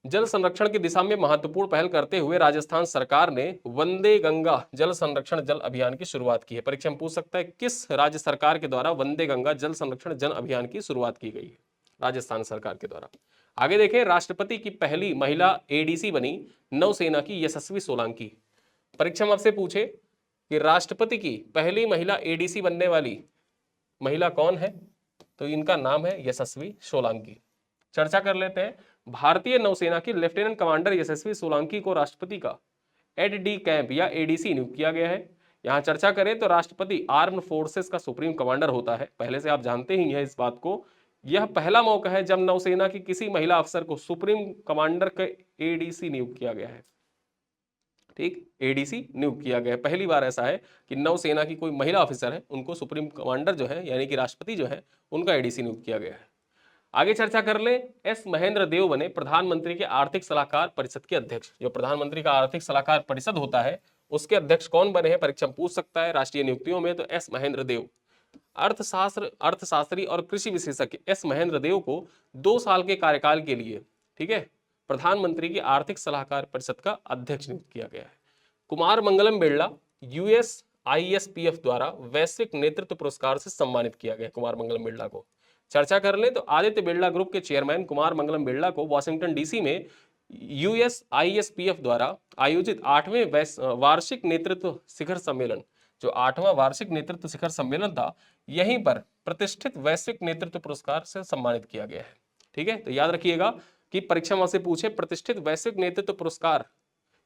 A: जल संरक्षण की दिशा में महत्वपूर्ण पहल करते हुए राजस्थान सरकार ने वंदे गंगा जल संरक्षण जल अभियान की शुरुआत की है। परीक्षा में पूछ सकता है किस राज्य सरकार के द्वारा वंदे गंगा जल संरक्षण जन अभियान की शुरुआत की गई है? राजस्थान सरकार के द्वारा। आगे देखें, राष्ट्रपति की पहली महिला एडीसी बनी नौसेना की यशस्वी सोलंकी। परीक्षा में आपसे पूछे कि राष्ट्रपति की पहली महिला एडीसी बनने वाली महिला कौन है? तो इनका नाम है यशस्वी सोलंकी। चर्चा कर लेते हैं, भारतीय नौसेना की लेफ्टिनेंट कमांडर यशस्वी सोलंकी को राष्ट्रपति का एड कैंप या एडीसी नियुक्त किया गया है। यहां चर्चा करें तो राष्ट्रपति आर्म्ड फोर्सेस का सुप्रीम कमांडर होता है, पहले से आप जानते ही हैं इस बात को। यह पहला मौका है जब नौसेना की किसी महिला अफसर को सुप्रीम कमांडर का एडीसी नियुक्त किया गया है। ठीक, एडीसी नियुक्त किया गया है, पहली बार ऐसा है कि नौसेना की कोई महिला ऑफिसर है उनको सुप्रीम कमांडर जो है यानी कि राष्ट्रपति जो है उनका एडीसी नियुक्त किया गया है। आगे चर्चा कर ले, एस महेंद्र देव बने प्रधानमंत्री के आर्थिक सलाहकार परिषद के अध्यक्ष। जो प्रधानमंत्री का आर्थिक सलाहकार परिषद होता है उसके अध्यक्ष कौन बने हैं? परीक्षा में पूछ सकता है राष्ट्रीय नियुक्तियों में। तो एस महेंद्र देव अर्थशास्त्री और कृषि विशेषज्ञ एस महेंद्र देव को 2 साल के कार्यकाल के लिए, ठीक है, प्रधानमंत्री की आर्थिक सलाहकार परिषद का अध्यक्ष नियुक्त किया गया है। कुमार मंगलम बिरला USISPF द्वारा वैश्विक नेतृत्व पुरस्कार से सम्मानित किया गया कुमार मंगलम बिरला को। चर्चा कर ले तो आदित्य बिरला ग्रुप के चेयरमैन कुमार मंगलम बिरला को वाशिंगटन DC में USISPF द्वारा आयोजित 8वें वार्षिक नेतृत्व शिखर सम्मेलन, जो 8वां वार्षिक नेतृत्व शिखर सम्मेलन था, यहीं पर प्रतिष्ठित वैश्विक नेतृत्व पुरस्कार से सम्मानित किया गया है। ठीक है, तो याद रखिएगा कि परीक्षा में से पूछे प्रतिष्ठित वैश्विक नेतृत्व पुरस्कार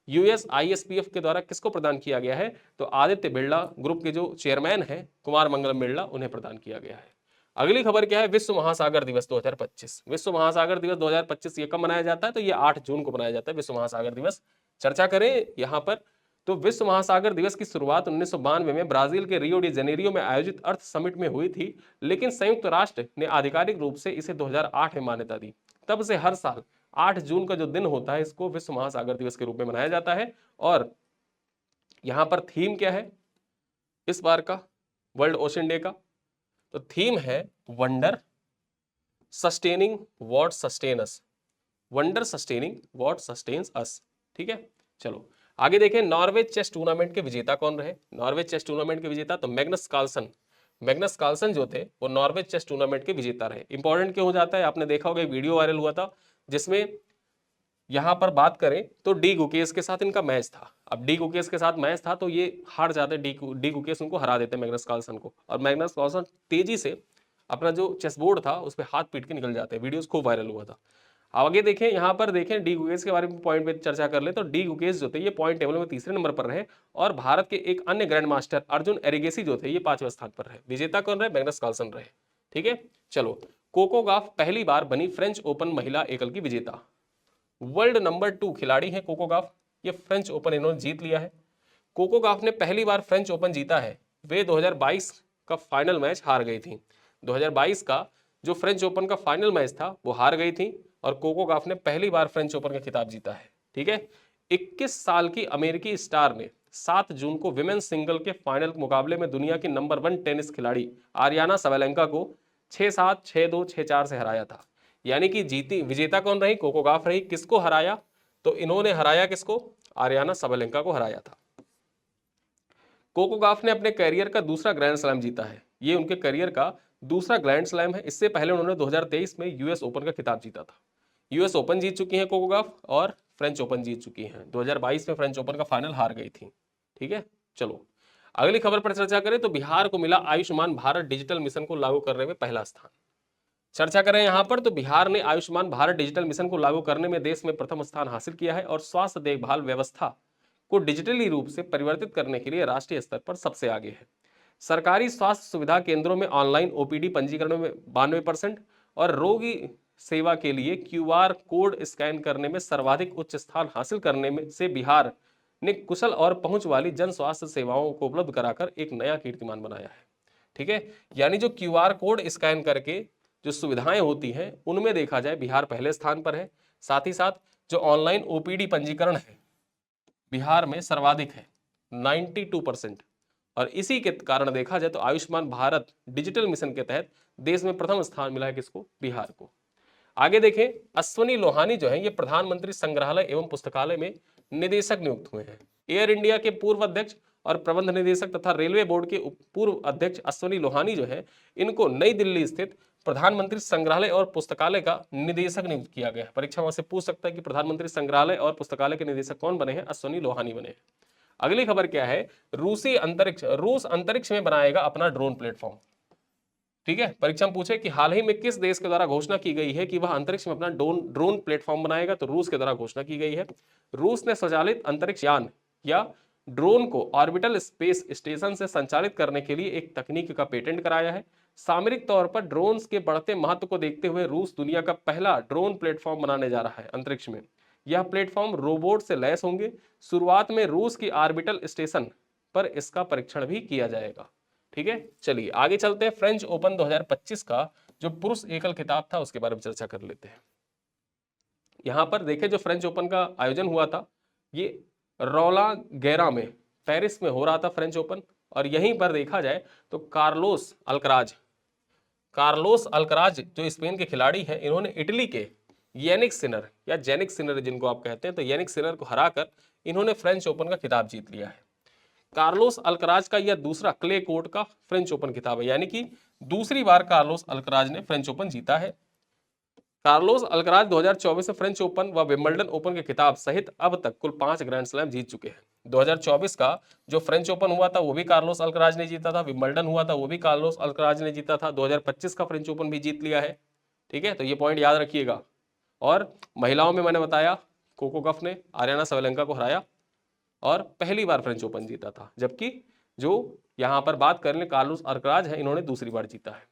A: USISPF के द्वारा किसको प्रदान किया गया है, तो आदित्य बिरला ग्रुप के जो चेयरमैन है कुमार मंगलम बिरला, उन्हें प्रदान किया गया है। अगली खबर क्या है, विश्व महासागर दिवस 2025। विश्व महासागर दिवस 2025 ये कब मनाया जाता है, तो ये 8 जून को मनाया जाता है विश्व महासागर दिवस। चर्चा करें यहाँ पर तो विश्व महासागर दिवस की शुरुआत 1992 में ब्राजील के रियो डी जेनेरियो में आयोजित अर्थ समिट में हुई थी, लेकिन संयुक्त राष्ट्र ने आधिकारिक रूप से इसे 2008 में मान्यता दी। तब से हर साल 8 जून का जो दिन होता है इसको विश्व महासागर दिवस के रूप में मनाया जाता है। और यहां पर थीम क्या है इस बार का वर्ल्ड ओशन डे का, तो थीम है wonder sustaining what sustain us, wonder sustaining what sustains us. ठीक है, चलो आगे देखें। नॉर्वे चेस टूर्नामेंट के विजेता कौन रहे? नॉर्वे चेस टूर्नामेंट के विजेता तो मैग्नस कार्लसन, मैग्नस कार्लसन जो थे वो नॉर्वे चेस टूर्नामेंट के विजेता रहे। इंपॉर्टेंट क्यों हो जाता है, आपने देखा होगा एक वीडियो वायरल हुआ था जिसमें यहां पर बात करें तो डी गुकेश के साथ इनका मैच था। अब डी गुकेश के साथ मैच था तो ये हार जाते, डी गुकेश उनको हरा देते मैग्नस कार्लसन को, और मैग्नस कार्लसन तेजी से अपना जो चेस बोर्ड था उस पर हाथ पीट के निकल जाते हैं। वीडियोस खूब वायरल हुआ था। आगे देखें, यहाँ पर देखें डी गुकेश के बारे में पॉइंट पे चर्चा कर ले तो डी गुकेश जो थे ये पॉइंट टेबल में 3रे नंबर पर रहे, और भारत के एक अन्य ग्रैंड मास्टर अर्जुन एरिगेसी जो थे ये 5वें स्थान पर रहे। विजेता कौन रहे? मैग्नस कार्लसन रहे। ठीक है, चलो कोको गॉफ पहली बार बनी फ्रेंच ओपन महिला एकल की विजेता। वर्ल्ड नंबर 2 खिलाड़ी है कोको गॉफ, ये फ्रेंच ओपन इन्होंने जीत लिया है। कोको गॉफ ने पहली बार फ्रेंच ओपन जीता है, वे 2022 का फाइनल मैच हार गई थी। 2022 का जो फ्रेंच ओपन का फाइनल मैच था वो हार गई थी, और कोको गॉफ ने पहली बार फ्रेंच ओपन का खिताब जीता है। ठीक है, 21 साल की अमेरिकी स्टार ने 7 जून को विमेन्स सिंगल के फाइनल मुकाबले में दुनिया की नंबर 1 टेनिस खिलाड़ी आरियाना सबलेंका को 6-7, 6-2, 6-4 से हराया था। यानी कि जीती विजेता कौन रही? कोको गॉफ रही। किसको हराया? तो इन्होंने हराया किसको? आरियाना सबलेंका को हराया था। कोको गॉफ ने अपने करियर का दूसरा ग्रैंड स्लैम जीता है, ये उनके करियर का दूसरा ग्रैंड स्लैम है। इससे पहले उन्होंने 2023 में यूएस ओपन का खिताब जीता था। यूएस ओपन जीत चुकी हैं कोको गॉफ, और फ्रेंच ओपन जीत चुकी हैं। 2022 में फ्रेंच ओपन का फाइनल हार गई थी। ठीक है, चलो अगली खबर पर चर्चा करें तो बिहार को मिला आयुष्मान भारत डिजिटल मिशन को लागू करने में पहला स्थान। चर्चा करें यहां पर तो बिहार ने आयुष्मान भारत डिजिटल मिशन को लागू करने में देश में प्रथम स्थान हासिल किया है, और स्वास्थ्य देखभाल व्यवस्था को डिजिटली रूप से परिवर्तित करने के लिए राष्ट्रीय स्तर पर सबसे आगे है। सरकारी स्वास्थ्य सुविधा केंद्रों में ऑनलाइन ओपीडी पंजीकरण में 92% और रोगी सेवा के लिए क्यूआर कोड स्कैन करने में सर्वाधिक उच्च स्थान हासिल करने में से बिहार ने कुशल और पहुंच वाली जन स्वास्थ्य सेवाओं को उपलब्ध कराकर एक नया कीर्तिमान बनाया है। ठीक है, यानी जो क्यूआर कोड स्कैन करके जो सुविधाएं होती हैं उनमें देखा जाए बिहार पहले स्थान पर है। साथ ही साथ जो ऑनलाइन ओपीडी पंजीकरण है बिहार में सर्वाधिक है 92%, और इसी के कारण देखा जाए तो आयुष्मान भारत डिजिटल मिशन के तहत देश में प्रथम स्थान मिला है किसको? बिहार को। आगे देखें, अश्वनी लोहानी जो है ये प्रधानमंत्री संग्रहालय एवं पुस्तकालय में निदेशक नियुक्त हुए हैं। एयर इंडिया के पूर्व अध्यक्ष और प्रबंध निदेशक तथा रेलवे बोर्ड के पूर्व अध्यक्ष अश्वनी लोहानी जो है इनको नई दिल्ली स्थित प्रधानमंत्री संग्रहालय और पुस्तकालय का निदेशक नियुक्त किया गया है। परीक्षा में से पूछ सकता है कि प्रधानमंत्री संग्रहालय और पुस्तकालय के निदेशक कौन बने हैं? अश्वनी लोहानी बने हैं। अगली खबर क्या है, रूस अंतरिक्ष में बनाएगा अपना ड्रोन प्लेटफॉर्म। ठीक है, परीक्षा में पूछे कि हाल ही में किस देश के द्वारा घोषणा की गई है कि वह अंतरिक्ष में अपना ड्रोन प्लेटफॉर्म बनाएगा, तो रूस के द्वारा घोषणा की गई है। रूस ने स्वचालित अंतरिक्ष यान या ड्रोन को ऑर्बिटल स्पेस स्टेशन से संचालित करने के लिए एक तकनीक का पेटेंट कराया है। सामरिक तौर पर ड्रोन्स के बढ़ते महत्व को देखते हुए रूस दुनिया का पहला ड्रोन प्लेटफॉर्म बनाने जा रहा है अंतरिक्ष में। यह प्लेटफॉर्म रोबोट से लैस होंगे। शुरुआत में रूस की ऑर्बिटल स्टेशन पर इसका परीक्षण भी किया जाएगा। ठीक है, चलिए आगे चलते हैं। फ्रेंच ओपन 2025 का जो पुरुष एकल खिताब था उसके बारे में चर्चा कर लेते हैं। यहां पर देखें जो फ्रेंच ओपन का आयोजन हुआ था ये रौला गैरा में पेरिस में हो रहा था फ्रेंच ओपन, और यहीं पर देखा जाए तो कार्लोस अल्कराज जो स्पेन के खिलाड़ी हैं, इन्होंने इटली के यानिक सिनर या जेनिक सिनर जिनको आप कहते हैं, तो यानिक सिनर को हराकर इन्होंने फ्रेंच ओपन का खिताब जीत लिया है। कार्लोस अल्कराज का यह दूसरा क्ले कोर्ट का फ्रेंच ओपन खिताब है, यानी कि दूसरी बार कार्लोस अल्कराज ने फ्रेंच ओपन जीता है। कार्लोस अल्कराज 2024 में फ्रेंच ओपन व विंबलडन ओपन के खिताब सहित अब तक कुल 5 ग्रैंड स्लैम जीत चुके हैं। 2024 का जो फ्रेंच ओपन हुआ था वो भी कार्लोस अल्कराज ने जीता था, विंबलडन हुआ था वो भी कार्लोस अल्कराज ने जीता था, 2025 का फ्रेंच ओपन भी जीत लिया है। ठीक है, तो ये पॉइंट याद रखिएगा। और महिलाओं में मैंने बताया कोको गफ ने आर्याना सवेलेंका को हराया और पहली बार फ्रेंच ओपन जीता था, जबकि जो यहां पर बात कर ले कार्लोस अल्कराज है, इन्होंने दूसरी बार जीता है।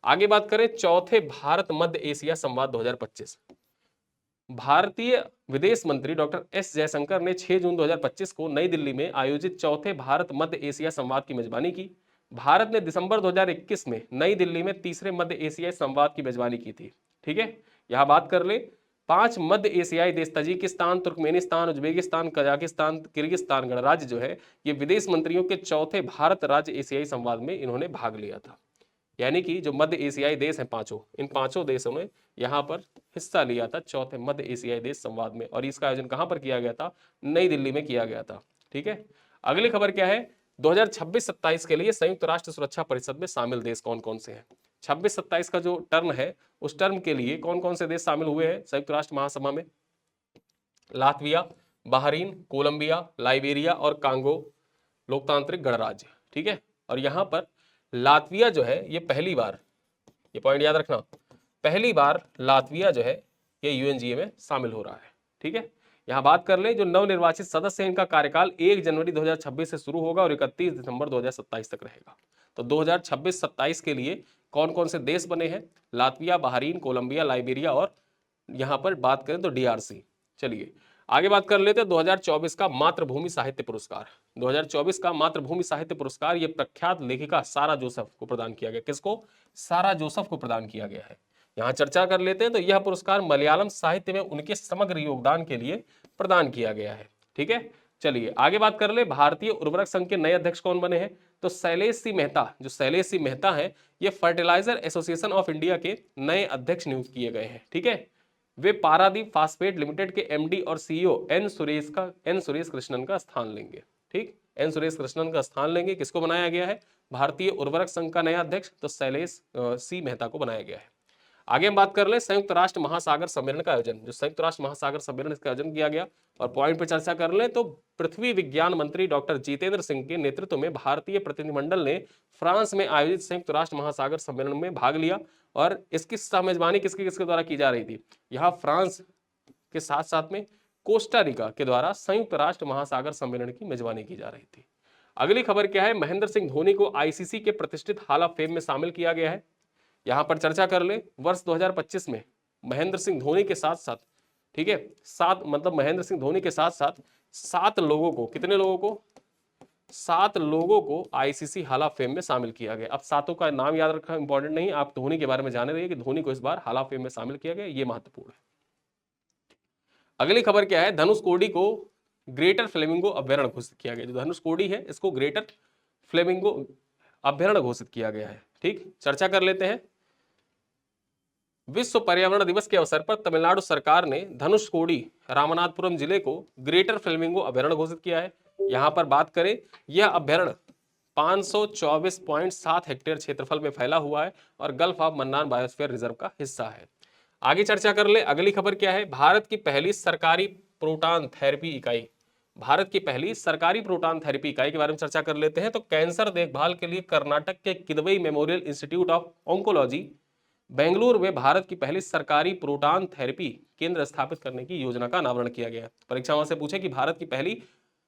A: आगे बात करें चौथे भारत मध्य एशिया संवाद 2025। भारतीय विदेश मंत्री डॉक्टर एस जयशंकर ने 6 जून 2025 को नई दिल्ली में आयोजित चौथे भारत मध्य एशिया संवाद की मेजबानी की। भारत ने दिसंबर 2021 में नई दिल्ली में तीसरे मध्य एशियाई संवाद की मेजबानी की थी। ठीक है, यहां बात कर ले 5 मध्य एशियाई देश Tajikistan, Turkmenistan, Uzbekistan, Kazakhstan, Kyrgyzstan गणराज्य जो है, ये विदेश मंत्रियों के चौथे भारत राज्य एशियाई संवाद में इन्होंने भाग लिया था। यानी कि जो मध्य एशियाई देश हैं पांचों, इन पांचों देशों ने यहाँ पर हिस्सा लिया था चौथे मध्य एशियाई देश संवाद में, और इसका आयोजन कहाँ पर किया गया था? नई दिल्ली में किया गया था। ठीक है, अगली खबर क्या है? 2026-27 के लिए संयुक्त राष्ट्र सुरक्षा परिषद में शामिल देश कौन कौन से हैं? 26-27 का जो टर्म है, उस टर्म के लिए कौन कौन से देश शामिल हुए हैं संयुक्त राष्ट्र महासभा में? लातविया, बहरीन, कोलंबिया, लाइबेरिया और कांगो लोकतांत्रिक गणराज्य। ठीक है, और यहाँ पर लातविया जो है ये पहली बार, ये पॉइंट याद रखना, पहली बार लातविया जो है ये यूएनजीए में शामिल हो रहा है। ठीक है, यहां बात कर ले जो नवनिर्वाचित सदस्य हैं, इनका कार्यकाल 1 जनवरी 2026 से शुरू होगा और 31 दिसंबर 2027 तक रहेगा। तो 2026-27 के लिए कौन कौन से देश बने हैं? लातविया, बहरीन, कोलंबिया, लाइबेरिया और यहां पर बात करें तो डीआरसी। चलिए आगे बात कर लेते हैं 2024 का मातृभूमि साहित्य पुरस्कार। 2024 का मातृभूमि साहित्य पुरस्कार ये प्रख्यात लेखिका सारा जोसेफ को प्रदान किया गया। किसको? सारा जोसेफ को प्रदान किया गया है। यहां चर्चा कर लेते हैं तो यह पुरस्कार मलयालम साहित्य में उनके समग्र योगदान के लिए प्रदान किया गया है। ठीक है, चलिए आगे बात कर ले भारतीय उर्वरक संघ के नए अध्यक्ष कौन बने हैं? तो शैलेश सिंह मेहता, जो शैलेश सिंह मेहता है, ये फर्टिलाइजर एसोसिएशन ऑफ इंडिया के नए अध्यक्ष नियुक्त किए गए हैं। ठीक है, वे पारादीप फास्फेट लिमिटेड के एमडी और सीईओ एन सुरेश कृष्णन का स्थान लेंगे। ठीक, एन सुरेश कृष्णन का स्थान लेंगे। किसको बनाया गया है? भारतीय उर्वरक संघ का नया अध्यक्ष तो शैलेश सी मेहता को बनाया गया है। आगे हम बात कर ले संयुक्त राष्ट्र महासागर सम्मेलन का आयोजन, जो संयुक्त राष्ट्र महासागर सम्मेलन इसका आयोजन किया गया, और पॉइंट पे चर्चा कर ले तो पृथ्वी विज्ञान मंत्री डॉक्टर जितेंद्र सिंह के नेतृत्व में भारतीय प्रतिनिधिमंडल ने फ्रांस में आयोजित संयुक्त राष्ट्र महासागर सम्मेलन में भाग लिया। और इसकी मेजबानी किसके किसके द्वारा की जा रही थी? यहाँ फ्रांस के साथ साथ में कोस्टा रिका के द्वारा संयुक्त राष्ट्र महासागर सम्मेलन की मेजबानी की जा रही थी। अगली खबर क्या है? महेंद्र सिंह धोनी को आईसीसी के प्रतिष्ठित हॉल ऑफ फेम में शामिल किया गया है। यहां पर चर्चा कर ले वर्ष 2025 में महेंद्र सिंह धोनी के साथ साथ, ठीक है, महेंद्र सिंह धोनी के साथ साथ 7 लोगों को, कितने लोगों को? 7 लोगों को आईसीसी हॉल ऑफ फेम में शामिल किया गया। अब 7 का नाम याद रखना इंपॉर्टेंट नहीं, आप धोनी के बारे में जाने रहिए कि धोनी को इस बार हॉल ऑफ फेम में शामिल किया गया, ये महत्वपूर्ण है। अगली खबर क्या है? धनुषकोडी को ग्रेटर फ्लेमिंगो अभ्यारण्य घोषित किया गया। जो धनुषकोडी है इसको ग्रेटर फ्लेमिंगो अभ्यारण्य घोषित किया गया है। ठीक, चर्चा कर लेते हैं। विश्व पर्यावरण दिवस के अवसर पर तमिलनाडु सरकार ने धनुषकोडी रामनाथपुरम जिले को ग्रेटर फ्लेमिंगो अभ्यारण्य घोषित किया है। यहां पर बात करें, यह अभ्यारण्य 524.7 हेक्टेयर क्षेत्रफल में फैला हुआ है और gulf of Mannar biosphere reserve का हिस्सा है। आगे चर्चा कर ले। अगली खबर क्या है? भारत की पहली सरकारी प्रोटॉन थेरेपी इकाई, भारत की पहली सरकारी प्रोटॉन थेरेपी इकाई के बारे में चर्चा कर लेते हैं। तो कैंसर देखभाल के लिए कर्नाटक के Kidwai memorial institute of oncology Bengaluru में भारत की पहली सरकारी प्रोटॉन थेरेपी केंद्र स्थापित करने की योजना का अनावरण किया गया। परीक्षा वहां से पूछे कि भारत की पहली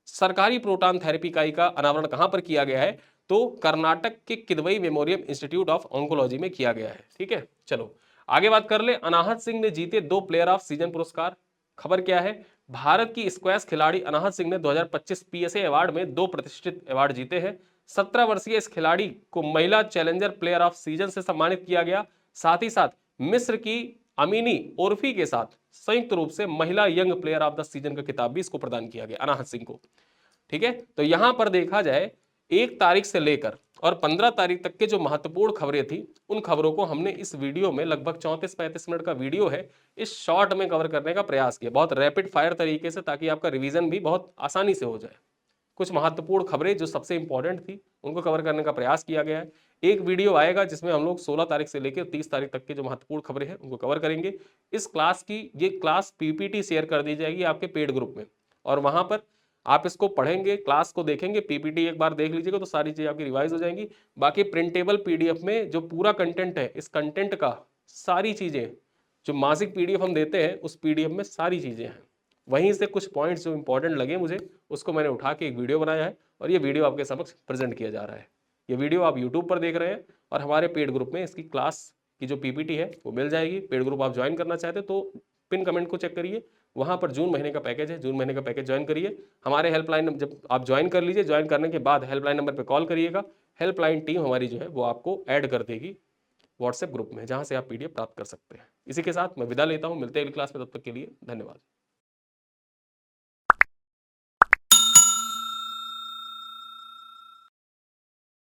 A: सरकारी प्रोटॉन थेरेपी इकाई का अनावरण कहां पर किया गया है? तो कर्नाटक के Kidwai memorial institute of oncology में किया गया है। ठीक है, चलो आगे बात कर ले। अनाहत सिंह ने जीते 2 प्लेयर ऑफ सीजन पुरस्कार। खबर क्या है? भारत की स्क्वैश खिलाड़ी अनाहत सिंह ने 2025 पीएसए अवार्ड में 2 प्रतिष्ठित अवार्ड जीते हैं। 17 वर्षीय इस खिलाड़ी को महिला चैलेंजर प्लेयर ऑफ सीजन से सम्मानित किया गया। साथ ही साथ मिस्र की अमीनी ओरफी के साथ संयुक्त रूप से महिला young player of the season का खिताब भी इसको प्रदान किया गया, अनाहत सिंह को। ठीक है, तो यहां पर देखा जाए 1 तारीख से लेकर और 15 तारीख तक के जो महत्वपूर्ण खबरें थी, उन खबरों को हमने इस वीडियो में, लगभग 34-35 मिनट का वीडियो है, इस शॉर्ट में कवर करने का प्रयास किया, बहुत रैपिड फायर तरीके से, ताकि आपका रिवीजन भी बहुत आसानी से हो जाए। कुछ महत्वपूर्ण खबरें जो सबसे इंपॉर्टेंट थी उनको कवर करने का प्रयास किया गया है। एक वीडियो आएगा जिसमें हम लोग 16 तारीख से लेकर 30 तारीख तक के जो महत्वपूर्ण खबरें हैं उनको कवर करेंगे। इस क्लास की ये क्लास पीपीटी शेयर कर दी जाएगी आपके पेड ग्रुप में, और वहां पर आप इसको पढ़ेंगे, क्लास को देखेंगे, पीपीटी एक बार देख लीजिएगा तो सारी चीजें आपकी रिवाइज हो जाएंगी। बाकी प्रिंटेबल पीडीएफ में जो पूरा कंटेंट है, इस कंटेंट का सारी चीजें जो मासिक पीडीएफ हम देते हैं उस पीडीएफ में सारी चीजें हैं। वहीं से कुछ पॉइंट्स जो इंपॉर्टेंट लगे मुझे, उसको मैंने उठा के एक वीडियो बनाया है और ये वीडियो आपके समक्ष प्रेजेंट किया जा रहा है। ये वीडियो आप यूट्यूब पर देख रहे हैं और हमारे पेड ग्रुप में इसकी क्लास की जो पीपीटी है वो मिल जाएगी। पेड ग्रुप आप ज्वाइन करना चाहते तो पिन कमेंट को चेक करिए, वहां पर जून महीने का पैकेज है, जून महीने का पैकेज ज्वाइन करिए। हमारे हेल्पलाइन जब आप ज्वाइन कर लीजिए, ज्वाइन करने के बाद हेल्पलाइन नंबर पर कॉल करिएगा, हेल्पलाइन टीम हमारी जो है वो आपको ऐड कर देगी व्हाट्सएप ग्रुप में, जहां से आप पीडीएफ प्राप्त कर सकते हैं। इसी के साथ मैं विदा लेता हूं, मिलते हैं अगली क्लास में, तब तक के लिए धन्यवाद।